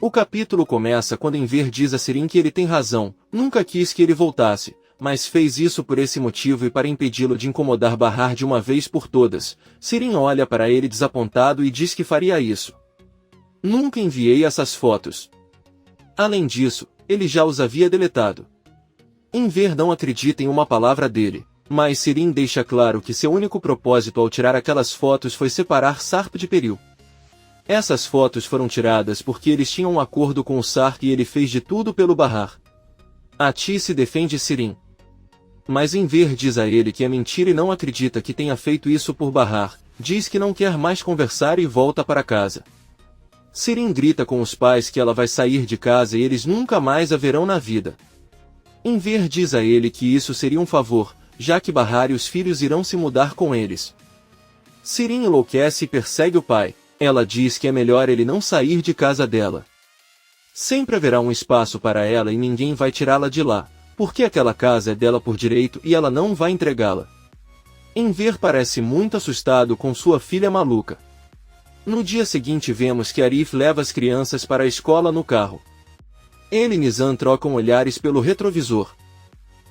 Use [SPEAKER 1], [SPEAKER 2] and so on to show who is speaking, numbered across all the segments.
[SPEAKER 1] O capítulo começa quando Enver diz a Sirin que ele tem razão, nunca quis que ele voltasse, mas fez isso por esse motivo e para impedi-lo de incomodar Bahar de uma vez por todas. Sirin olha para ele desapontado e diz que faria isso. Nunca enviei essas fotos. Além disso, ele já os havia deletado. Enver não acredita em uma palavra dele, mas Sirin deixa claro que seu único propósito ao tirar aquelas fotos foi separar Sarp de Peril. Essas fotos foram tiradas porque eles tinham um acordo com o Sark e ele fez de tudo pelo Bahar. Atice defende Sirin. Mas Enver diz a ele que é mentira e não acredita que tenha feito isso por Bahar, diz que não quer mais conversar e volta para casa. Sirin grita com os pais que ela vai sair de casa e eles nunca mais a verão na vida. Enver diz a ele que isso seria um favor, já que Bahar e os filhos irão se mudar com eles. Sirin enlouquece e persegue o pai. Ela diz que é melhor ele não sair de casa dela. Sempre haverá um espaço para ela e ninguém vai tirá-la de lá, porque aquela casa é dela por direito e ela não vai entregá-la. Enver parece muito assustado com sua filha maluca. No dia seguinte vemos que Arif leva as crianças para a escola no carro. Ele e Nizam trocam olhares pelo retrovisor.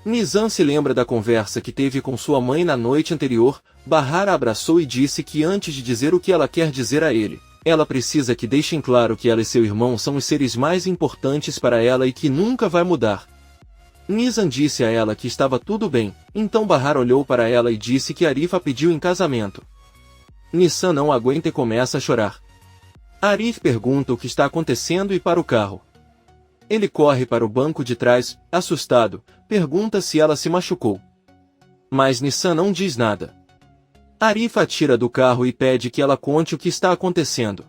[SPEAKER 1] Nizam se lembra da conversa que teve com sua mãe na noite anterior. Bahar a abraçou e disse que antes de dizer o que ela quer dizer a ele, ela precisa que deixem claro que ela e seu irmão são os seres mais importantes para ela e que nunca vai mudar. Nizam disse a ela que estava tudo bem, então Bahar olhou para ela e disse que Arif a pediu em casamento. Nizam não aguenta e começa a chorar. Arif pergunta o que está acontecendo e para o carro. Ele corre para o banco de trás, assustado, pergunta se ela se machucou. Mas Nizam não diz nada. Arif a tira do carro e pede que ela conte o que está acontecendo.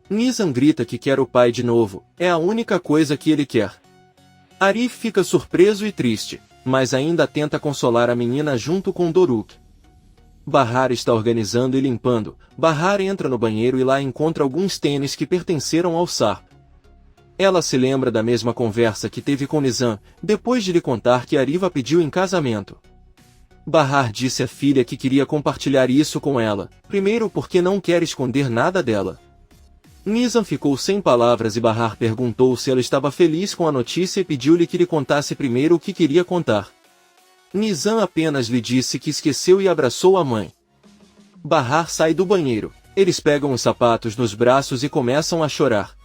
[SPEAKER 1] Nizam grita que quer o pai de novo, é a única coisa que ele quer. Arif fica surpreso e triste, mas ainda tenta consolar a menina junto com Doruk. Bahar está organizando e limpando. Bahar entra no banheiro e lá encontra alguns tênis que pertenceram ao Sarp. Ela se lembra da mesma conversa que teve com Nizam, depois de lhe contar que Arif a pediu em casamento. Bahar disse à filha que queria compartilhar isso com ela, primeiro porque não quer esconder nada dela. Nizam ficou sem palavras e Bahar perguntou se ela estava feliz com a notícia e pediu-lhe que lhe contasse primeiro o que queria contar. Nizam apenas lhe disse que esqueceu e abraçou a mãe. Bahar sai do banheiro, eles pegam os sapatos nos braços e começam a chorar.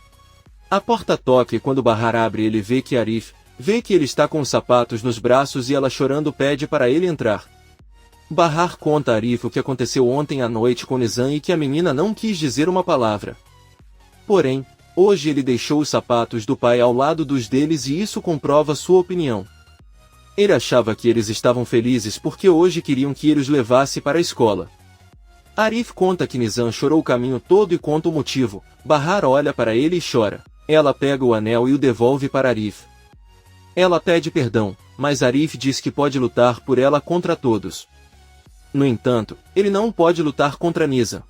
[SPEAKER 1] A porta toca e quando Bahar abre ele vê que Arif, vê que ele está com os sapatos nos braços e ela chorando pede para ele entrar. Bahar conta a Arif o que aconteceu ontem à noite com Nizam e que a menina não quis dizer uma palavra. Porém, hoje ele deixou os sapatos do pai ao lado dos deles e isso comprova sua opinião. Ele achava que eles estavam felizes porque hoje queriam que ele os levasse para a escola. Arif conta que Nizam chorou o caminho todo e conta o motivo. Bahar olha para ele e chora. Ela pega o anel e o devolve para Arif. Ela pede perdão, mas Arif diz que pode lutar por ela contra todos. No entanto, ele não pode lutar contra Nizam.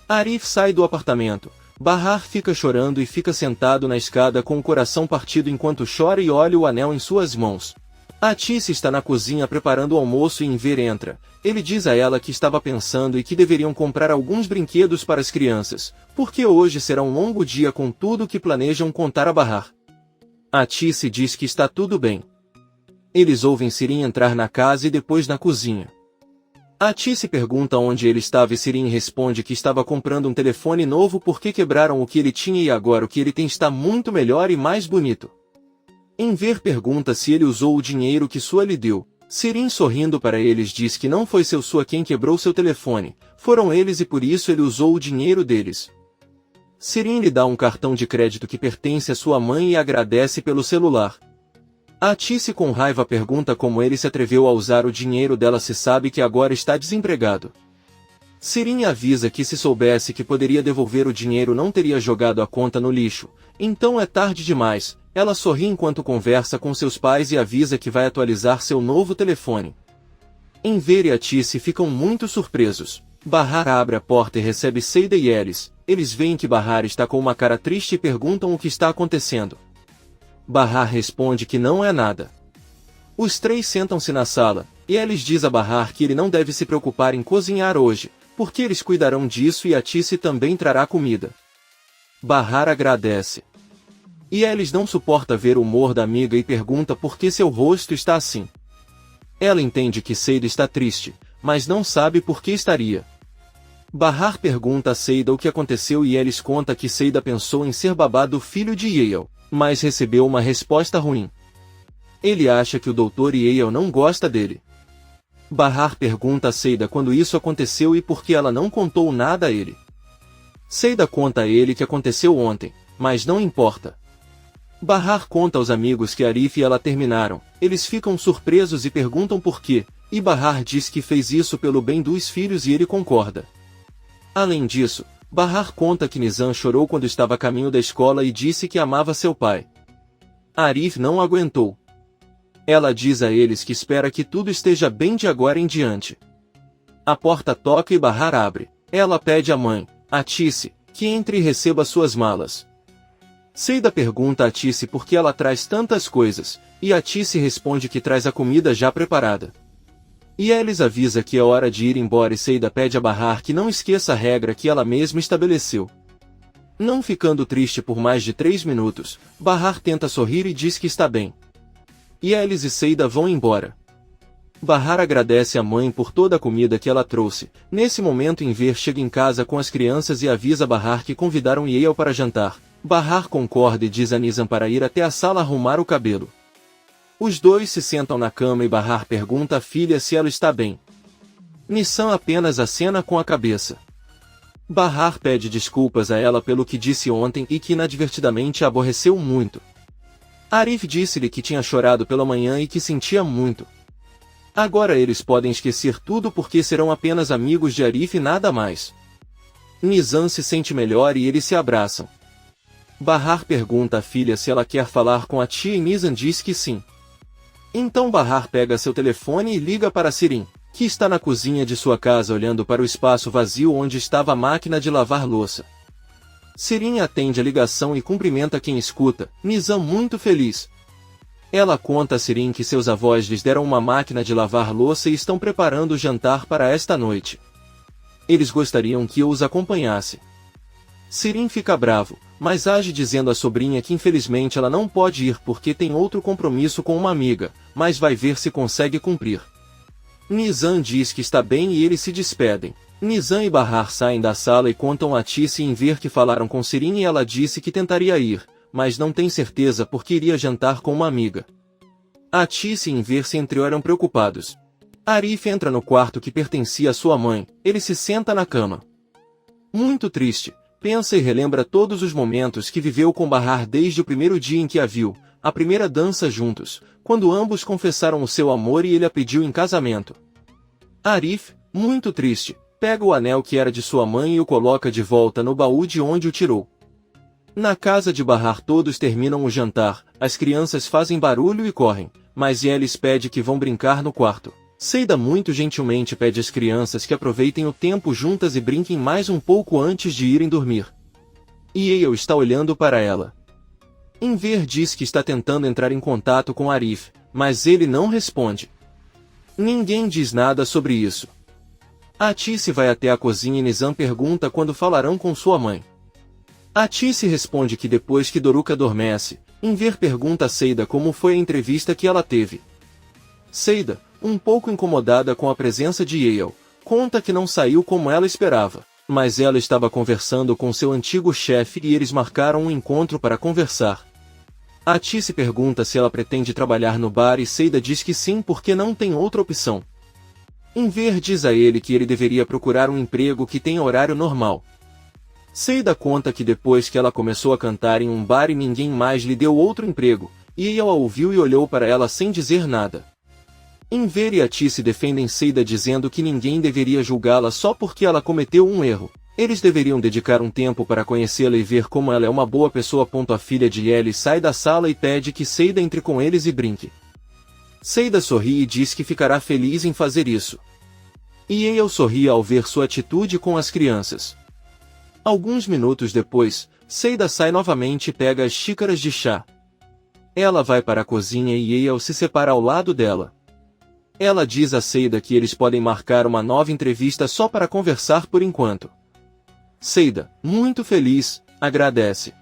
[SPEAKER 1] Arif sai do apartamento. Bahar fica chorando e fica sentado na escada com o coração partido enquanto chora e olha o anel em suas mãos. Atice está na cozinha preparando o almoço e Enver entra. Ele diz a ela que estava pensando e que deveriam comprar alguns brinquedos para as crianças, porque hoje será um longo dia com tudo que planejam contar a Bahar. Atice diz que está tudo bem. Eles ouvem Sirin entrar na casa e depois na cozinha. Atice pergunta onde ele estava e Sirin responde que estava comprando um telefone novo porque quebraram o que ele tinha e agora o que ele tem está muito melhor e mais bonito. Enver pergunta se ele usou o dinheiro que Sua lhe deu. Sirin sorrindo para eles diz que não foi seu Sua quem quebrou seu telefone, foram eles e por isso ele usou o dinheiro deles. Sirin lhe dá um cartão de crédito que pertence à sua mãe e agradece pelo celular. Atice com raiva pergunta como ele se atreveu a usar o dinheiro dela se sabe que agora está desempregado. Sirin avisa que se soubesse que poderia devolver o dinheiro não teria jogado a conta no lixo, então é tarde demais. Ela sorri enquanto conversa com seus pais e avisa que vai atualizar seu novo telefone. Enver e Atice ficam muito surpresos. Bahar abre a porta e recebe Seida e Elis. Eles veem que Bahar está com uma cara triste e perguntam o que está acontecendo. Bahar responde que não é nada. Os três sentam-se na sala, e Elis diz a Bahar que ele não deve se preocupar em cozinhar hoje, porque eles cuidarão disso e Atice também trará comida. Bahar agradece. E Elis não suporta ver o humor da amiga e pergunta por que seu rosto está assim. Ela entende que Seida está triste, mas não sabe por que estaria. Bahar pergunta a Seida o que aconteceu e Elis conta que Seida pensou em ser babá do filho de Yale, mas recebeu uma resposta ruim. Ele acha que o Dr. Yale não gosta dele. Bahar pergunta a Seida quando isso aconteceu e por que ela não contou nada a ele. Seida conta a ele que aconteceu ontem, mas não importa. Bahar conta aos amigos que Arif e ela terminaram, eles ficam surpresos e perguntam por quê, e Bahar diz que fez isso pelo bem dos filhos e ele concorda. Além disso, Bahar conta que Nizam chorou quando estava a caminho da escola e disse que amava seu pai. Arif não aguentou. Ela diz a eles que espera que tudo esteja bem de agora em diante. A porta toca e Bahar abre. Ela pede à mãe, a Tisse, que entre e receba suas malas. Seida pergunta a Tisse por que ela traz tantas coisas, e a Tisse responde que traz a comida já preparada. E Elis avisa que é hora de ir embora e Seida pede a Bahar que não esqueça a regra que ela mesma estabeleceu. Não ficando triste por mais de 3 minutos, Bahar tenta sorrir e diz que está bem. E Elis e Seida vão embora. Bahar agradece à mãe por toda a comida que ela trouxe. Nesse momento Enver chega em casa com as crianças e avisa Bahar que convidaram Yale para jantar. Bahar concorda e diz a Nizam para ir até a sala arrumar o cabelo. Os dois se sentam na cama e Bahar pergunta à filha se ela está bem. Nizam apenas acena com a cabeça. Bahar pede desculpas a ela pelo que disse ontem e que inadvertidamente a aborreceu muito. Arif disse-lhe que tinha chorado pela manhã e que sentia muito. Agora eles podem esquecer tudo porque serão apenas amigos de Arif e nada mais. Nizam se sente melhor e eles se abraçam. Bahar pergunta à filha se ela quer falar com a tia e Nizam diz que sim. Então Bahar pega seu telefone e liga para Sirin, que está na cozinha de sua casa olhando para o espaço vazio onde estava a máquina de lavar louça. Sirin atende a ligação e cumprimenta quem escuta, Nizam muito feliz. Ela conta a Sirin que seus avós lhes deram uma máquina de lavar louça e estão preparando o jantar para esta noite. Eles gostariam que eu os acompanhasse. Sirin fica bravo, mas age dizendo à sobrinha que infelizmente ela não pode ir porque tem outro compromisso com uma amiga, mas vai ver se consegue cumprir. Nizam diz que está bem e eles se despedem. Nizam e Bahar saem da sala e contam a Tisse em ver que falaram com Sirin e ela disse que tentaria ir, mas não tem certeza porque iria jantar com uma amiga. A Tisse e ver se entreolham preocupados. Arif entra no quarto que pertencia à sua mãe, ele se senta na cama. Muito triste, pensa e relembra todos os momentos que viveu com Bahar desde o primeiro dia em que a viu, a primeira dança juntos, quando ambos confessaram o seu amor e ele a pediu em casamento. Arif, muito triste, pega o anel que era de sua mãe e o coloca de volta no baú de onde o tirou. Na casa de Bahar todos terminam o jantar, as crianças fazem barulho e correm, mas Elis pede que vão brincar no quarto. Seida muito gentilmente pede às crianças que aproveitem o tempo juntas e brinquem mais um pouco antes de irem dormir. Yale está olhando para ela. Enver diz que está tentando entrar em contato com Arif, mas ele não responde. Ninguém diz nada sobre isso. A Tisse vai até a cozinha e Nizam pergunta quando falarão com sua mãe. A Tisse responde que depois que Doruka adormece, Enver pergunta a Seida como foi a entrevista que ela teve. Seida, um pouco incomodada com a presença de Yale, conta que não saiu como ela esperava, mas ela estava conversando com seu antigo chefe e eles marcaram um encontro para conversar. A Tisse pergunta se ela pretende trabalhar no bar e Seida diz que sim porque não tem outra opção. Enver diz a ele que ele deveria procurar um emprego que tenha horário normal. Seida conta que depois que ela começou a cantar em um bar e ninguém mais lhe deu outro emprego, Yale a ouviu e olhou para ela sem dizer nada. Enver e a Tisse defendem Seida dizendo que ninguém deveria julgá-la só porque ela cometeu um erro. Eles deveriam dedicar um tempo para conhecê-la e ver como ela é uma boa pessoa. A filha de Yale sai da sala e pede que Seida entre com eles e brinque. Seida sorri e diz que ficará feliz em fazer isso. Yale sorri ao ver sua atitude com as crianças. Alguns minutos depois, Seida sai novamente e pega as xícaras de chá. Ela vai para a cozinha e Yale se separa ao lado dela. Ela diz a Seida que eles podem marcar uma nova entrevista só para conversar por enquanto. Seida, muito feliz, agradece.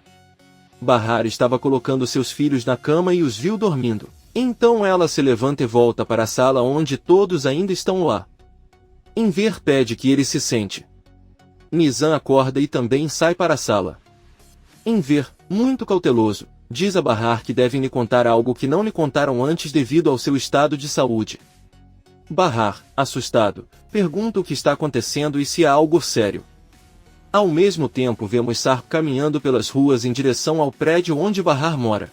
[SPEAKER 1] Bahar estava colocando seus filhos na cama e os viu dormindo. Então ela se levanta e volta para a sala onde todos ainda estão lá. Enver pede que ele se sente. Nizam acorda e também sai para a sala. Enver, muito cauteloso, diz a Bahar que devem lhe contar algo que não lhe contaram antes devido ao seu estado de saúde. Bahar, assustado, pergunta o que está acontecendo e se há algo sério. Ao mesmo tempo vemos Sarp caminhando pelas ruas em direção ao prédio onde Bahar mora.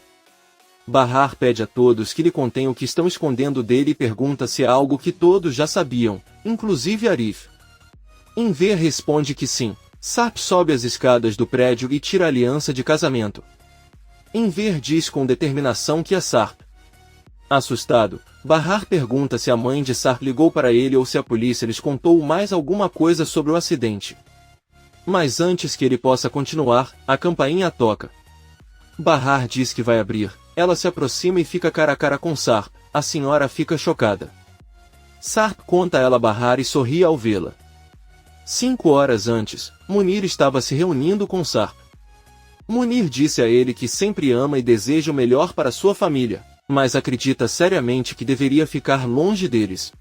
[SPEAKER 1] Bahar pede a todos que lhe contem o que estão escondendo dele e pergunta se há algo que todos já sabiam, inclusive Arif. Enver responde que sim. Sarp sobe as escadas do prédio e tira a aliança de casamento. Enver diz com determinação que é Sarp. Assustado, Bahar pergunta se a mãe de Sarp ligou para ele ou se a polícia lhes contou mais alguma coisa sobre o acidente. Mas antes que ele possa continuar, a campainha toca. Bahar diz que vai abrir, ela se aproxima e fica cara a cara com Sarp, a senhora fica chocada. Sarp conta a ela Bahar e sorri ao vê-la. 5 horas antes, Munir estava se reunindo com Sarp. Munir disse a ele que sempre ama e deseja o melhor para sua família, mas acredita seriamente que deveria ficar longe deles.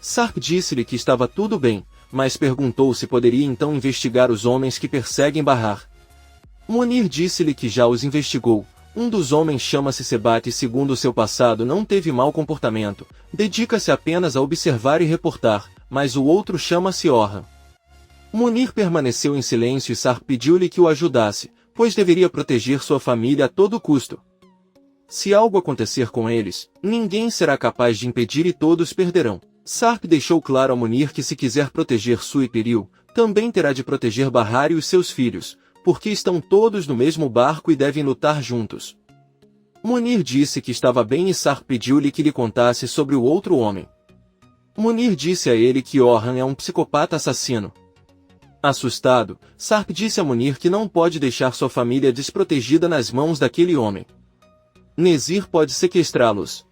[SPEAKER 1] Sarp disse-lhe que estava tudo bem, mas perguntou se poderia então investigar os homens que perseguem Bahar. Munir disse-lhe que já os investigou. Um dos homens chama-se Sebat e segundo seu passado não teve mau comportamento, dedica-se apenas a observar e reportar, mas o outro chama-se Orhan. Munir permaneceu em silêncio e Sarp pediu-lhe que o ajudasse, pois deveria proteger sua família a todo custo. Se algo acontecer com eles, ninguém será capaz de impedir e todos perderão. Sarp deixou claro a Munir que se quiser proteger Su e Peril, também terá de proteger Bahar e os seus filhos, porque estão todos no mesmo barco e devem lutar juntos. Munir disse que estava bem e Sarp pediu-lhe que lhe contasse sobre o outro homem. Munir disse a ele que Orhan é um psicopata assassino. Assustado, Sarp disse a Munir que não pode deixar sua família desprotegida nas mãos daquele homem. Nezir pode sequestrá-los.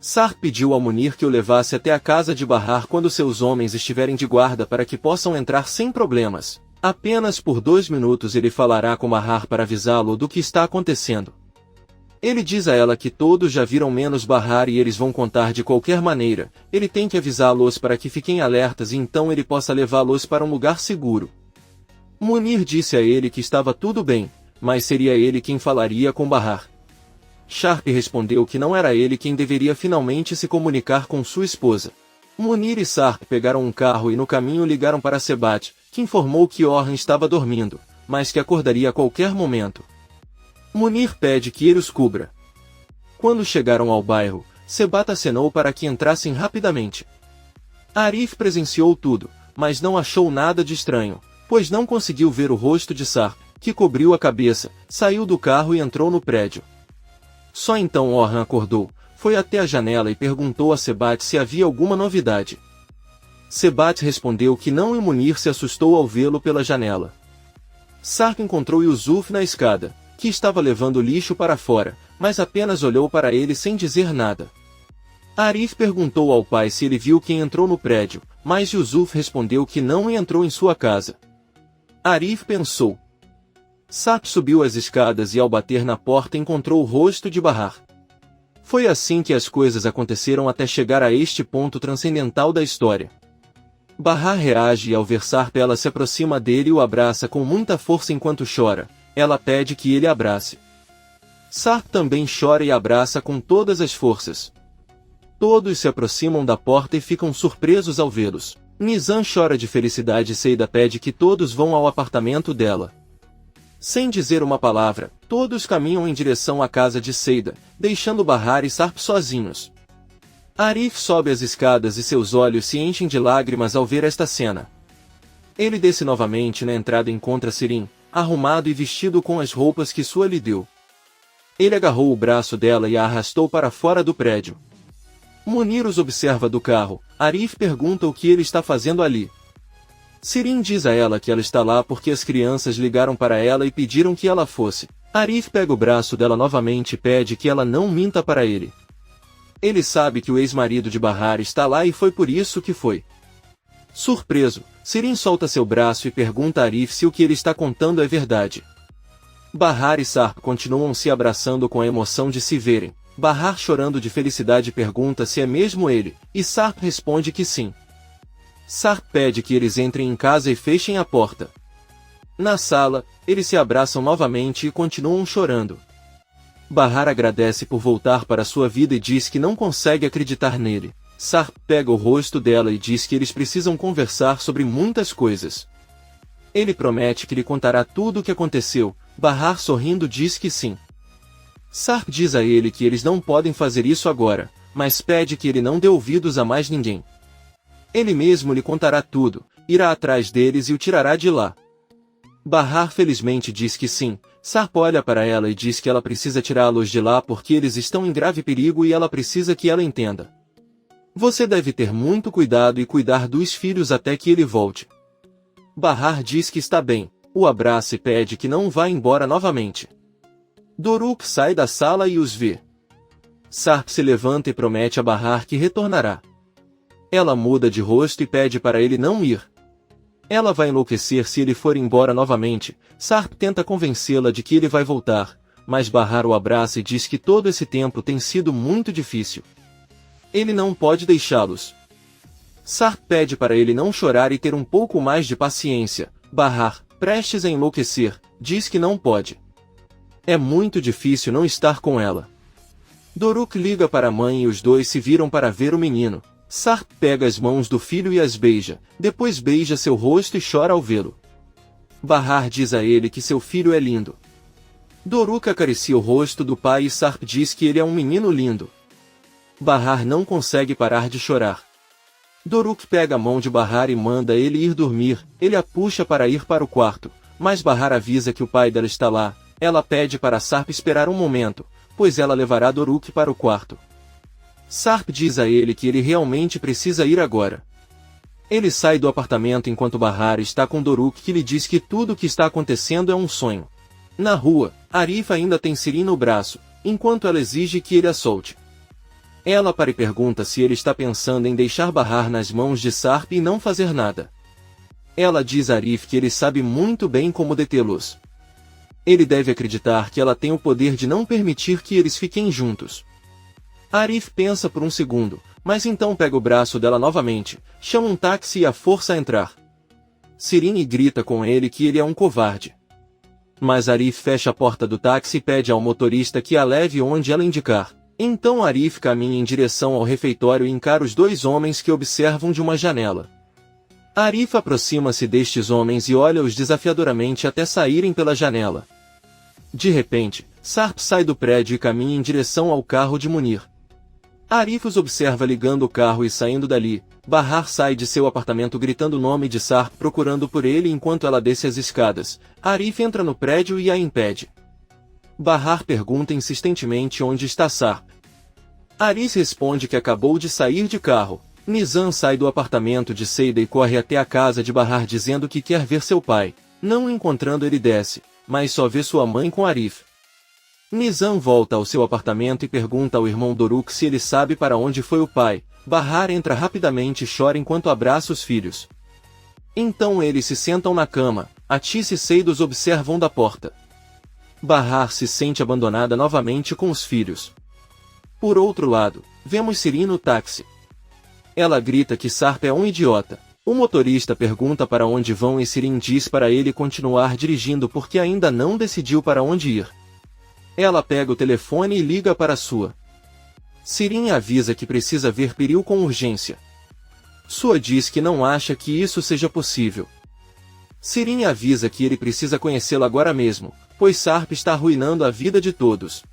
[SPEAKER 1] Sarp pediu a Munir que o levasse até a casa de Bahar quando seus homens estiverem de guarda para que possam entrar sem problemas. Apenas por 2 minutos ele falará com Bahar para avisá-lo do que está acontecendo. Ele diz a ela que todos já viram menos Bahar e eles vão contar de qualquer maneira. Ele tem que avisá-los para que fiquem alertas e então ele possa levá-los para um lugar seguro. Munir disse a ele que estava tudo bem, mas seria ele quem falaria com Bahar. Sarp respondeu que não era ele quem deveria finalmente se comunicar com sua esposa. Munir e Sarp pegaram um carro e no caminho ligaram para Sebat, que informou que Orhan estava dormindo, mas que acordaria a qualquer momento. Munir pede que ele os cubra. Quando chegaram ao bairro, Sebat acenou para que entrassem rapidamente. Arif presenciou tudo, mas não achou nada de estranho, pois não conseguiu ver o rosto de Sarp, que cobriu a cabeça, saiu do carro e entrou no prédio. Só então Orhan acordou, foi até a janela e perguntou a Sebat se havia alguma novidade. Sebat respondeu que não e Munir se assustou ao vê-lo pela janela. Sarp encontrou Yusuf na escada, que estava levando lixo para fora, mas apenas olhou para ele sem dizer nada. Arif perguntou ao pai se ele viu quem entrou no prédio, mas Yusuf respondeu que não e entrou em sua casa. Arif pensou. Sarp subiu as escadas e ao bater na porta encontrou o rosto de Bahar. Foi assim que as coisas aconteceram até chegar a este ponto transcendental da história. Bahar reage e ao ver Sarp ela se aproxima dele e o abraça com muita força enquanto chora. Ela pede que ele abrace. Sarp também chora e abraça com todas as forças. Todos se aproximam da porta e ficam surpresos ao vê-los. Nizam chora de felicidade e Seida pede que todos vão ao apartamento dela. Sem dizer uma palavra, todos caminham em direção à casa de Seida, deixando Bahar e Sarp sozinhos. Arif sobe as escadas e seus olhos se enchem de lágrimas ao ver esta cena. Ele desce novamente na entrada e encontra Sirin, arrumado e vestido com as roupas que Sua lhe deu. Ele agarrou o braço dela e a arrastou para fora do prédio. Munir os observa do carro. Arif pergunta o que ele está fazendo ali. Sirin diz a ela que ela está lá porque as crianças ligaram para ela e pediram que ela fosse. Arif pega o braço dela novamente e pede que ela não minta para ele. Ele sabe que o ex-marido de Bahar está lá e foi por isso que foi. Surpreso, Sirin solta seu braço e pergunta a Arif se o que ele está contando é verdade. Bahar e Sarp continuam se abraçando com a emoção de se verem. Bahar, chorando de felicidade, pergunta se é mesmo ele, e Sarp responde que sim. Sarp pede que eles entrem em casa e fechem a porta. Na sala, eles se abraçam novamente e continuam chorando. Bahar agradece por voltar para sua vida e diz que não consegue acreditar nele. Sarp pega o rosto dela e diz que eles precisam conversar sobre muitas coisas. Ele promete que lhe contará tudo o que aconteceu. Bahar, sorrindo, diz que sim. Sarp diz a ele que eles não podem fazer isso agora, mas pede que ele não dê ouvidos a mais ninguém. Ele mesmo lhe contará tudo, irá atrás deles e o tirará de lá. Bahar felizmente diz que sim. Sarp olha para ela e diz que ela precisa tirá-los de lá porque eles estão em grave perigo e ela precisa que ela entenda. Você deve ter muito cuidado e cuidar dos filhos até que ele volte. Bahar diz que está bem, o abraça e pede que não vá embora novamente. Doruk sai da sala e os vê. Sarp se levanta e promete a Bahar que retornará. Ela muda de rosto e pede para ele não ir. Ela vai enlouquecer se ele for embora novamente. Sarp tenta convencê-la de que ele vai voltar, mas Bahar o abraça e diz que todo esse tempo tem sido muito difícil. Ele não pode deixá-los. Sarp pede para ele não chorar e ter um pouco mais de paciência. Bahar, prestes a enlouquecer, diz que não pode. É muito difícil não estar com ela. Doruk liga para a mãe e os dois se viram para ver o menino. Sarp pega as mãos do filho e as beija, depois beija seu rosto e chora ao vê-lo. Bahar diz a ele que seu filho é lindo. Doruk acaricia o rosto do pai e Sarp diz que ele é um menino lindo. Bahar não consegue parar de chorar. Doruk pega a mão de Bahar e manda ele ir dormir. Ele a puxa para ir para o quarto, mas Bahar avisa que o pai dela está lá. Ela pede para Sarp esperar um momento, pois ela levará Doruk para o quarto. Sarp diz a ele que ele realmente precisa ir agora. Ele sai do apartamento enquanto Bahar está com Doruk, que lhe diz que tudo o que está acontecendo é um sonho. Na rua, Arif ainda tem Sirin no braço, enquanto ela exige que ele a solte. Ela para e pergunta se ele está pensando em deixar Bahar nas mãos de Sarp e não fazer nada. Ela diz a Arif que ele sabe muito bem como detê-los. Ele deve acreditar que ela tem o poder de não permitir que eles fiquem juntos. Arif pensa por um segundo, mas então pega o braço dela novamente, chama um táxi e a força a entrar. Sirin grita com ele que ele é um covarde. Mas Arif fecha a porta do táxi e pede ao motorista que a leve onde ela indicar. Então Arif caminha em direção ao refeitório e encara os dois homens que observam de uma janela. Arif aproxima-se destes homens e olha-os desafiadoramente até saírem pela janela. De repente, Sarp sai do prédio e caminha em direção ao carro de Munir. Arif os observa ligando o carro e saindo dali. Bahar sai de seu apartamento gritando o nome de Sarp, procurando por ele enquanto ela desce as escadas. Arif entra no prédio e a impede. Bahar pergunta insistentemente onde está Sarp. Arif responde que acabou de sair de carro. Nizam sai do apartamento de Seida e corre até a casa de Bahar dizendo que quer ver seu pai. Não o encontrando, ele desce, mas só vê sua mãe com Arif. Nizam volta ao seu apartamento e pergunta ao irmão Doruk se ele sabe para onde foi o pai. Bahar entra rapidamente e chora enquanto abraça os filhos. Então eles se sentam na cama. Atis e Seida os observam da porta. Bahar se sente abandonada novamente com os filhos. Por outro lado, vemos Sirin no táxi. Ela grita que Sarp é um idiota. O motorista pergunta para onde vão e Sirin diz para ele continuar dirigindo porque ainda não decidiu para onde ir. Ela pega o telefone e liga para Sua. Sirin avisa que precisa ver Peril com urgência. Sua diz que não acha que isso seja possível. Sirin avisa que ele precisa conhecê-la agora mesmo, pois Sarp está arruinando a vida de todos.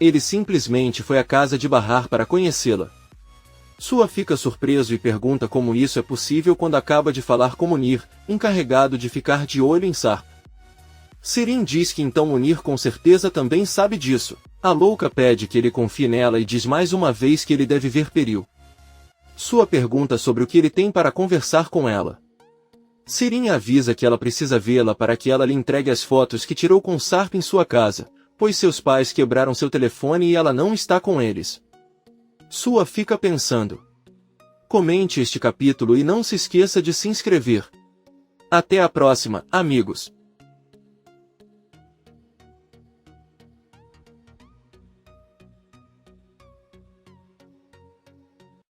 [SPEAKER 1] Ele simplesmente foi à casa de Bahar para conhecê-la. Sua fica surpreso e pergunta como isso é possível quando acaba de falar com Munir, encarregado de ficar de olho em Sarp. Sirin diz que então Munir com certeza também sabe disso. A louca pede que ele confie nela e diz mais uma vez que ele deve ver Peril. Sua pergunta sobre o que ele tem para conversar com ela. Sirin avisa que ela precisa vê-la para que ela lhe entregue as fotos que tirou com Sarp em sua casa, pois seus pais quebraram seu telefone e ela não está com eles. Sua fica pensando. Comente este capítulo e não se esqueça de se inscrever. Até a próxima, amigos!